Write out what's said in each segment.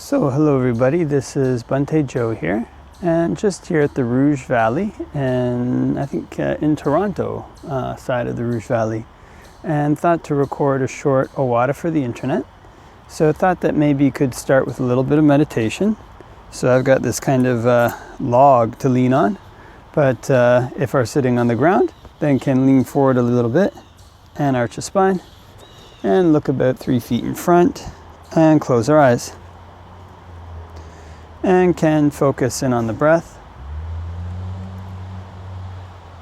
So hello everybody, this is Bhante Joe here, and just here at the Rouge Valley, and I think in Toronto side of the Rouge Valley, and thought to record a short Awada for the internet. So I thought that maybe you could start with a little bit of meditation. So I've got this kind of log to lean on, but if we're sitting on the ground, then can lean forward a little bit and arch the spine and look about 3 feet in front and close our eyes. And can focus in on the breath.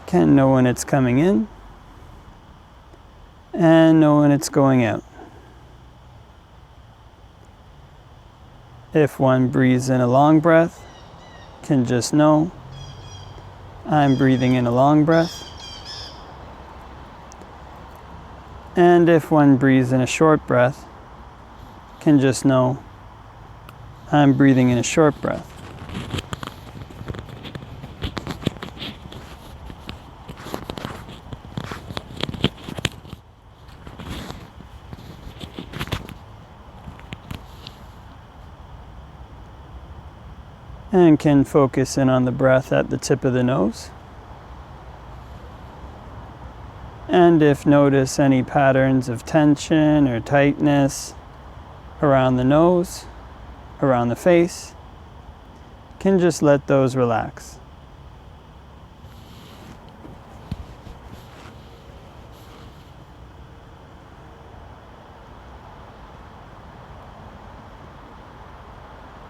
Can know when it's coming in and know when it's going out. If one breathes in a long breath, can just know I'm breathing in a long breath. And if one breathes in a short breath, can just know I'm breathing in a short breath. And can focus in on the breath at the tip of the nose. And if notice any patterns of tension or tightness around the nose, around the face, can just let those relax.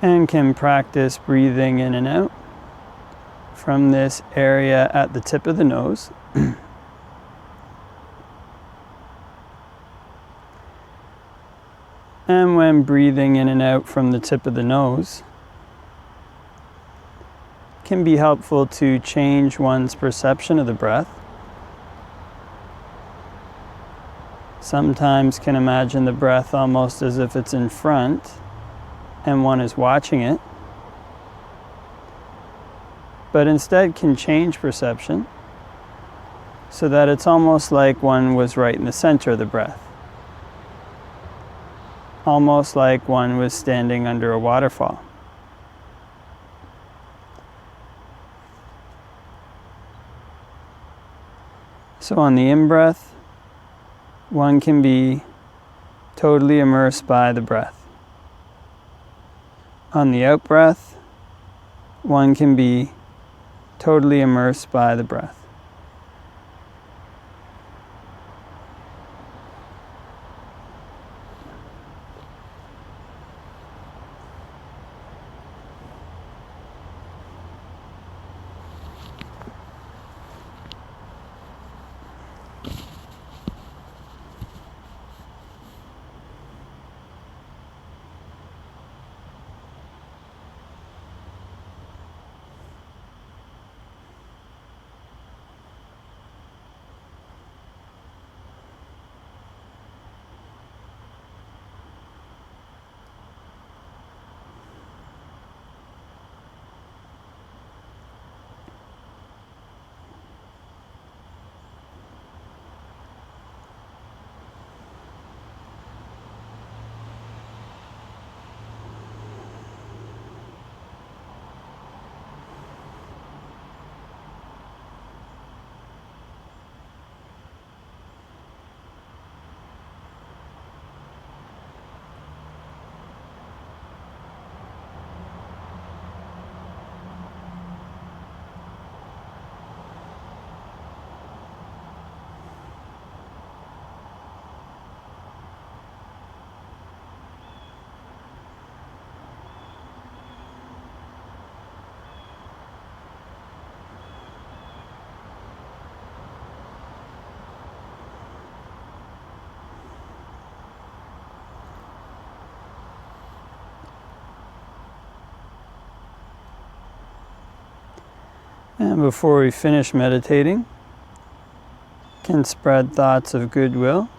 And can practice breathing in and out from this area at the tip of the nose. And when breathing in and out from the tip of the nose, can be helpful to change one's perception of the breath. Sometimes can imagine the breath almost as if it's in front and one is watching it. But instead can change perception so that it's almost like one was right in the center of the breath. Almost like one was standing under a waterfall. So on the in-breath, one can be totally immersed by the breath. On the out-breath, one can be totally immersed by the breath. And before we finish meditating, can spread thoughts of goodwill,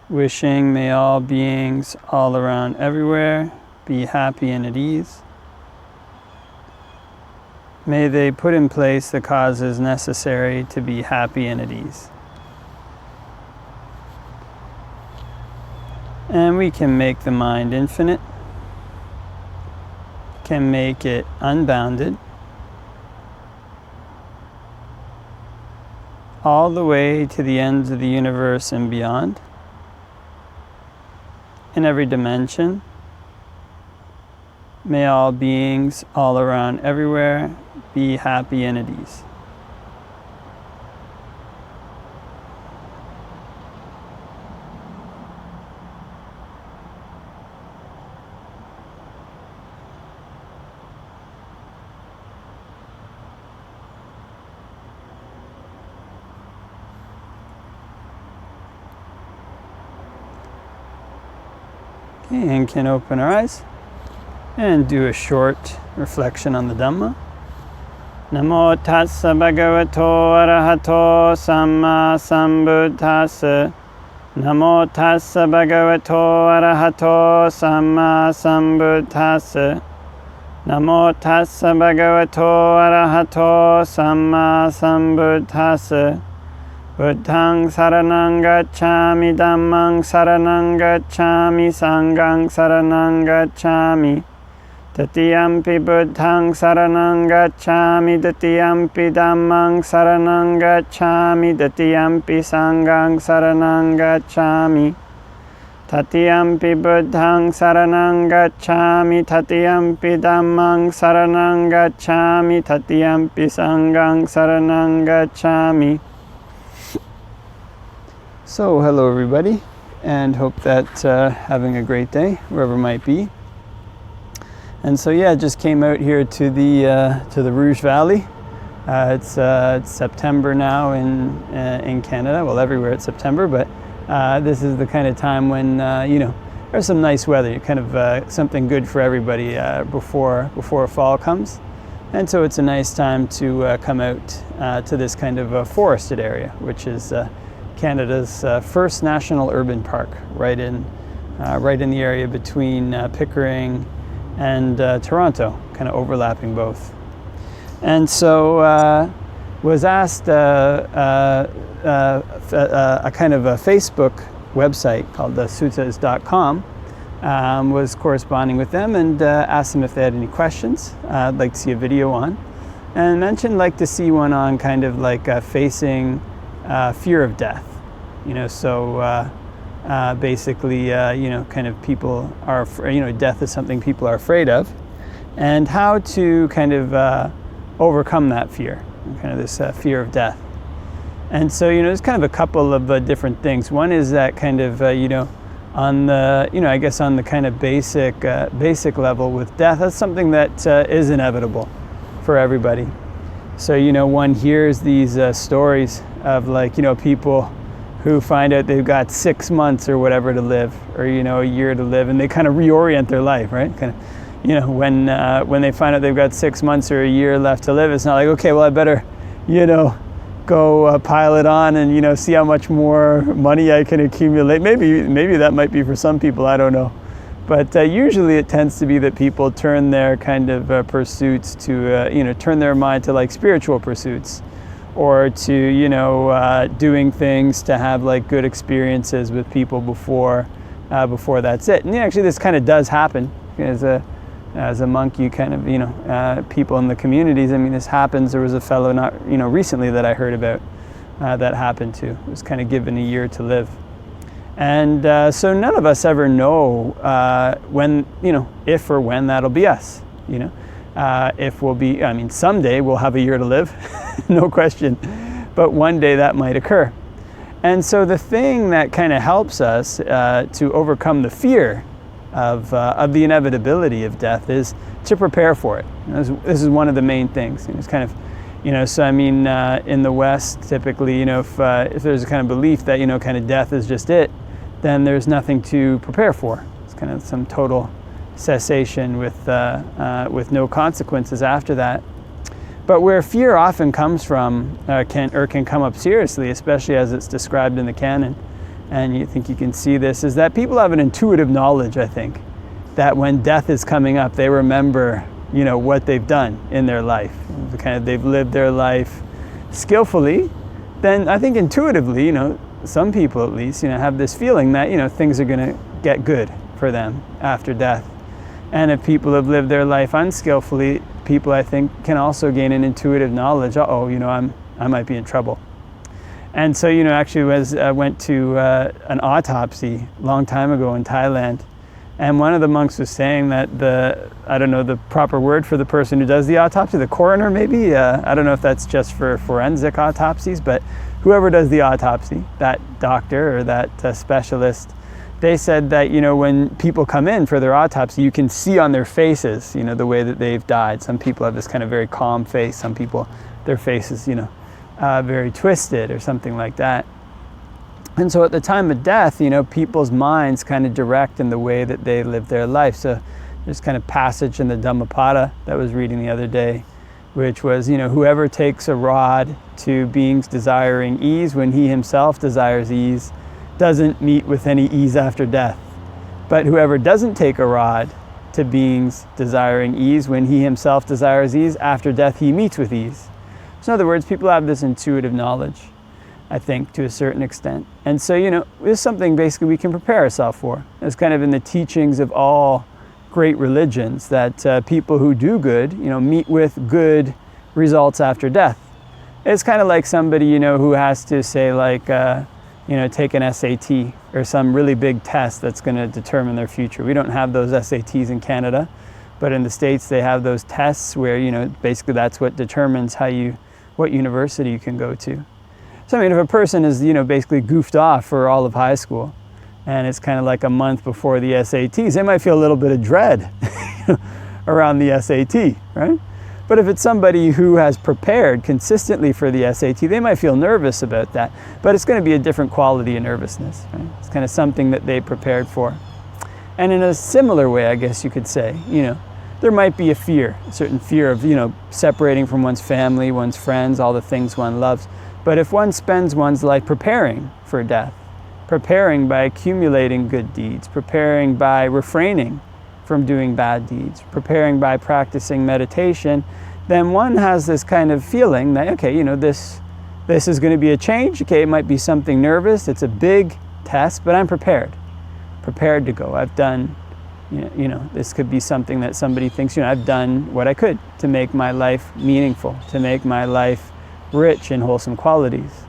wishing may all beings all around everywhere be happy and at ease. May they put in place the causes necessary to be happy and at ease. And we can make the mind infinite, can make it unbounded, all the way to the ends of the universe and beyond, in every dimension. May all beings all around everywhere be happy and at ease. And can open our eyes and do a short reflection on the Dhamma. Namo tassa bhagavato arahato samma sambuddhassa. Namo tassa bhagavato arahato samma sambuddhassa. Namo tassa bhagavato arahato samma sambuddhassa. Buddhaṃ saraṇaṃ gacchāmi, Dhammaṃ saraṇaṃ gacchāmi, Saṅghaṃ saraṇaṃ gacchāmi. Tatiyampi Buddhaṃ saraṇaṃ gacchāmi, Tatiyampi Dhammaṃ saraṇaṃ gacchāmi, Tatiyampi Saṅghaṃ saraṇaṃ gacchāmi. Tatiyampi Buddhaṃ saraṇaṃ gacchāmi, Tatiyampi Dhammaṃ saraṇaṃ gacchāmi, Tatiyampi Saṅghaṃ saraṇaṃ gacchāmi. So, hello everybody, and hope that having a great day wherever it might be. And so, yeah, just came out here to the Rouge Valley. It's September now in Canada. Well, everywhere it's September, but this is the kind of time when there's some nice weather. Kind of something good for everybody before fall comes. And so it's a nice time to come out to this kind of forested area, which is Canada's first national urban park, right in the area between Pickering and Toronto, kind of overlapping both. And so was asked a kind of a Facebook website called suttas.com, was corresponding with them and asked them if they had any questions I'd like to see a video on, and mentioned like to see one on kind of like facing fear of death. So basically, kind of people are, death is something people are afraid of, and how to kind of overcome that fear, kind of this fear of death. And so, there's kind of a couple of different things. One is that kind of, on the, I guess on the kind of basic level with death, that's something that is inevitable for everybody. So, one hears these stories of like, people who find out they've got 6 months or whatever to live, or a year to live, and they kind of reorient their life, right? Kind of, when they find out they've got 6 months or a year left to live, it's not like, okay, well I better, go pile it on and see how much more money I can accumulate. Maybe that might be for some people, I don't know, but usually it tends to be that people turn their kind of pursuits to turn their mind to like spiritual pursuits, or to doing things to have like good experiences with people before that's it. And actually this kind of does happen as a monk. You kind of people in the communities, this happens. There was a fellow not recently that I heard about that happened to. Was kind of given a year to live, and so none of us ever know when if or when that'll be us. If we'll be, someday we'll have a year to live, no question, but one day that might occur. And so the thing that kind of helps us to overcome the fear of the inevitability of death is to prepare for it. This is one of the main things. It's kind of, so in the West, typically, if there's a kind of belief that, kind of death is just it, then there's nothing to prepare for. It's kind of some total cessation with no consequences after that. But where fear often comes from can come up seriously, especially as it's described in the canon, and you think you can see this, is that people have an intuitive knowledge, I think, that when death is coming up, they remember what they've done in their life. They've lived their life skillfully. Then I think intuitively, some people at least, have this feeling that things are going to get good for them after death. And if people have lived their life unskillfully, people, I think, can also gain an intuitive knowledge. I might be in trouble. And so, actually went to an autopsy a long time ago in Thailand. And one of the monks was saying that I don't know the proper word for the person who does the autopsy, the coroner maybe. I don't know if that's just for forensic autopsies, but whoever does the autopsy, that doctor or that specialist, they said that, when people come in for their autopsy, you can see on their faces, the way that they've died. Some people have this kind of very calm face. Some people, their faces, very twisted or something like that. And so at the time of death, people's minds kind of direct in the way that they live their life. So there's kind of passage in the Dhammapada that I was reading the other day, which was, whoever takes a rod to beings desiring ease when he himself desires ease, doesn't meet with any ease after death. But whoever doesn't take a rod to beings desiring ease when he himself desires ease, after death he meets with ease. So in other words, people have this intuitive knowledge, I think, to a certain extent. And so, it's something basically we can prepare ourselves for. It's kind of in the teachings of all great religions that people who do good, meet with good results after death. It's kind of like somebody, who has to say take an SAT or some really big test that's going to determine their future. We don't have those SATs in Canada, but in the States they have those tests where, basically that's what determines what university you can go to. So if a person is, basically goofed off for all of high school, and it's kind of like a month before the SATs, they might feel a little bit of dread around the SAT, right? But if it's somebody who has prepared consistently for the SAT, they might feel nervous about that. But it's going to be a different quality of nervousness, right? It's kind of something that they prepared for. And in a similar way, I guess you could say, there might be a certain fear of, separating from one's family, one's friends, all the things one loves. But if one spends one's life preparing for death, preparing by accumulating good deeds, preparing by refraining from doing bad deeds, preparing by practicing meditation, then one has this kind of feeling that, okay, this is going to be a change. Okay, it might be something nervous. It's a big test, but I'm prepared to go. I've done, this could be something that somebody thinks, I've done what I could to make my life meaningful, to make my life rich in wholesome qualities.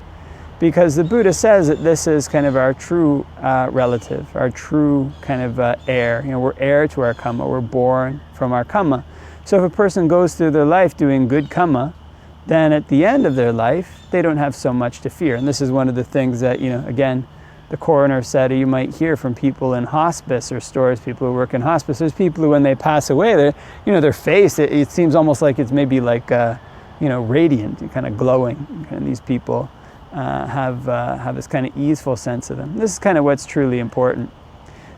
Because the Buddha says that this is kind of our true relative, our true kind of heir. We're heir to our karma. We're born from our karma. So if a person goes through their life doing good karma, then at the end of their life, they don't have so much to fear. And this is one of the things that, again, the coroner said, or you might hear from people in hospice or stories, people who work in hospice. There's people who, when they pass away, their face, it seems almost like it's maybe like, radiant, kind of glowing. And these people have this kind of easeful sense of them. This is kind of what's truly important.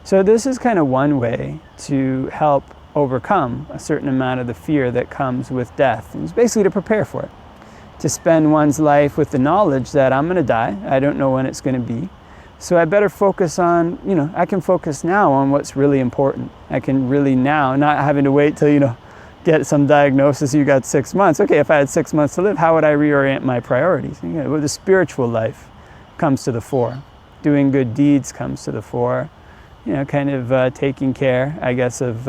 So this is kind of one way to help overcome a certain amount of the fear that comes with death. And it's basically to prepare for it, to spend one's life with the knowledge that I'm going to die. I don't know when it's going to be. So I better focus on, I can focus now on what's really important. I can really now, not having to wait till, get some diagnosis, you got 6 months. Okay, if I had 6 months to live, how would I reorient my priorities? The spiritual life comes to the fore. Doing good deeds comes to the fore. Taking care, I guess, of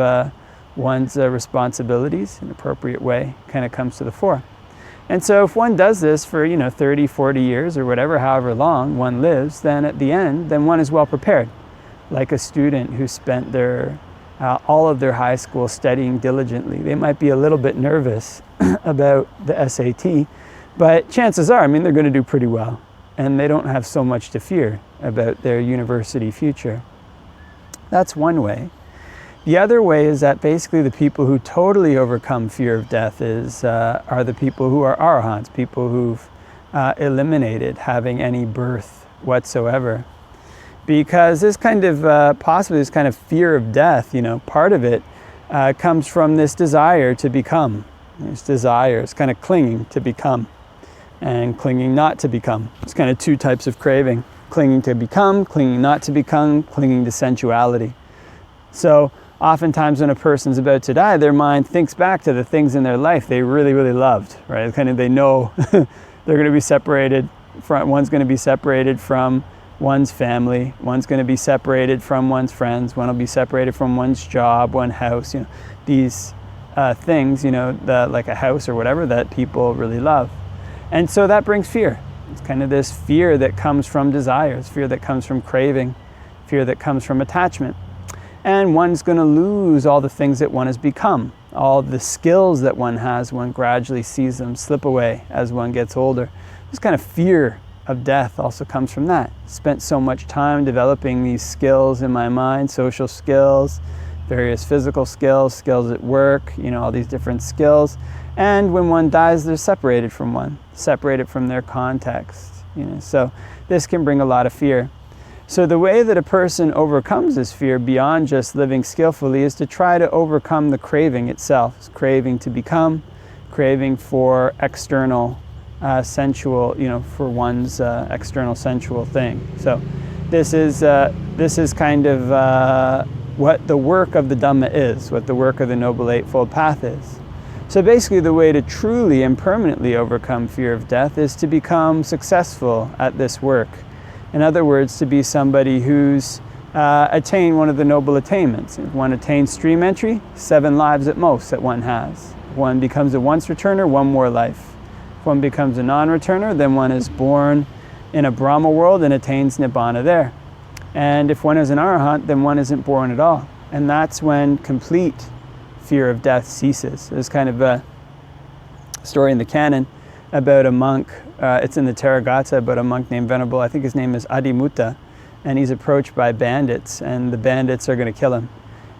one's responsibilities in an appropriate way kind of comes to the fore. And so if one does this for, 30, 40 years or whatever, however long one lives, then at the end, then one is well prepared. Like a student who spent all of their high school studying diligently. They might be a little bit nervous about the SAT, but chances are, they're going to do pretty well. And they don't have so much to fear about their university future. That's one way. The other way is that basically the people who totally overcome fear of death are the people who are arahants, people who've eliminated having any birth whatsoever. Because this kind of, possibly this kind of fear of death, part of it comes from this desire to become. This desire is kind of clinging to become and clinging not to become. It's kind of two types of craving. Clinging to become, clinging not to become, clinging to sensuality. So oftentimes when a person's about to die, their mind thinks back to the things in their life they really, really loved, right? Kind of they know they're going to be separated from, one's going to be separated from one's family, one's going to be separated from one's friends, one will be separated from one's job, one house, these things, like a house or whatever that people really love. And so that brings fear. It's kind of this fear that comes from desires, fear that comes from craving, fear that comes from attachment. And one's going to lose all the things that one has become, all the skills that one has. One gradually sees them slip away as one gets older. This kind of fear of death also comes from that. Spent so much time developing these skills in my mind, social skills, various physical skills, skills at work, all these different skills. And when one dies, they're separated from one, separated from their context. So this can bring a lot of fear. So the way that a person overcomes this fear beyond just living skillfully is to try to overcome the craving itself. It's craving to become, craving for external sensual, for one's external sensual thing. So this is kind of what the work of the Dhamma is, what the work of the Noble Eightfold Path is. So basically the way to truly and permanently overcome fear of death is to become successful at this work. In other words, to be somebody who's attained one of the noble attainments. If one attains stream entry, 7 lives at most that one has. If one becomes a once returner, 1 more life. If one becomes a non-returner, then one is born in a Brahma world and attains Nibbana there. And if one is an Arahant, then one isn't born at all. And that's when complete fear of death ceases. There's kind of a story in the canon about a monk, it's in the Theragatha, about a monk named Venerable, I think his name is Adimutta, and he's approached by bandits, and the bandits are going to kill him.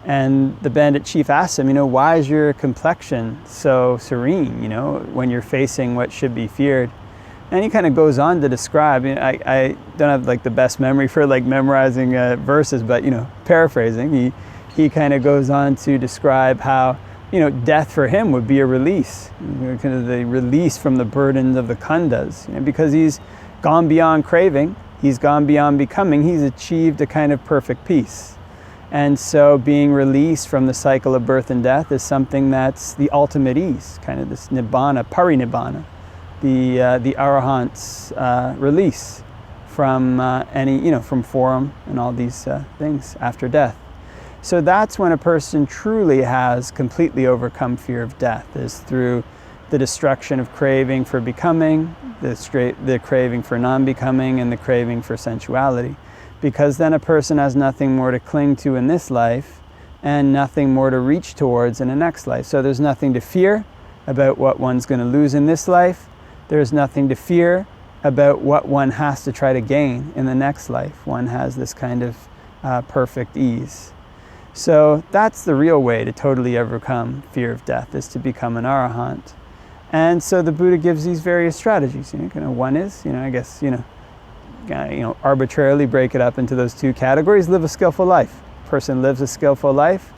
And the bandit chief asks him, why is your complexion so serene, when you're facing what should be feared? And he kind of goes on to describe, I don't have like the best memory for like memorizing verses, but paraphrasing, he kind of goes on to describe how death for him would be a release, kind of the release from the burdens of the khandhas, because he's gone beyond craving, he's gone beyond becoming, he's achieved a kind of perfect peace. And so being released from the cycle of birth and death is something that's the ultimate ease, kind of this nibbana, parinibbana, the arahant's release from from form and all these things after death. So that's when a person truly has completely overcome fear of death, is through the destruction of craving for becoming, the craving for non-becoming, and the craving for sensuality. Because then a person has nothing more to cling to in this life and nothing more to reach towards in the next life. So there's nothing to fear about what one's going to lose in this life. There's nothing to fear about what one has to try to gain in the next life. One has this kind of perfect ease. So that's the real way to totally overcome fear of death, is to become an Arahant. And so the Buddha gives these various strategies. One is, arbitrarily break it up into those 2 categories. Live a skillful life. Person lives a skillful life.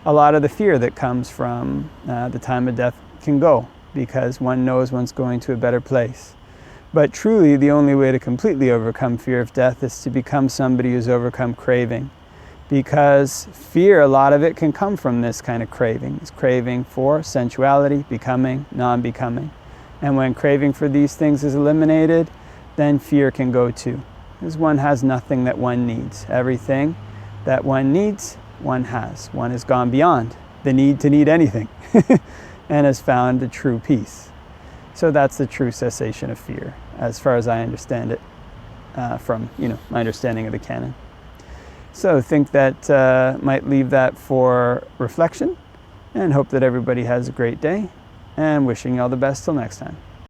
A lot of the fear that comes from the time of death can go, because one knows one's going to a better place. But truly, the only way to completely overcome fear of death is to become somebody who's overcome craving. Because fear, a lot of it can come from this kind of craving. It's craving for sensuality, becoming, non-becoming. And when craving for these things is eliminated, then fear can go too. Because one has nothing that one needs. Everything that one needs, one has. One has gone beyond the need to need anything and has found the true peace. So that's the true cessation of fear, as far as I understand it, from my understanding of the canon. So I think that might leave that for reflection, and hope that everybody has a great day, and wishing you all the best till next time.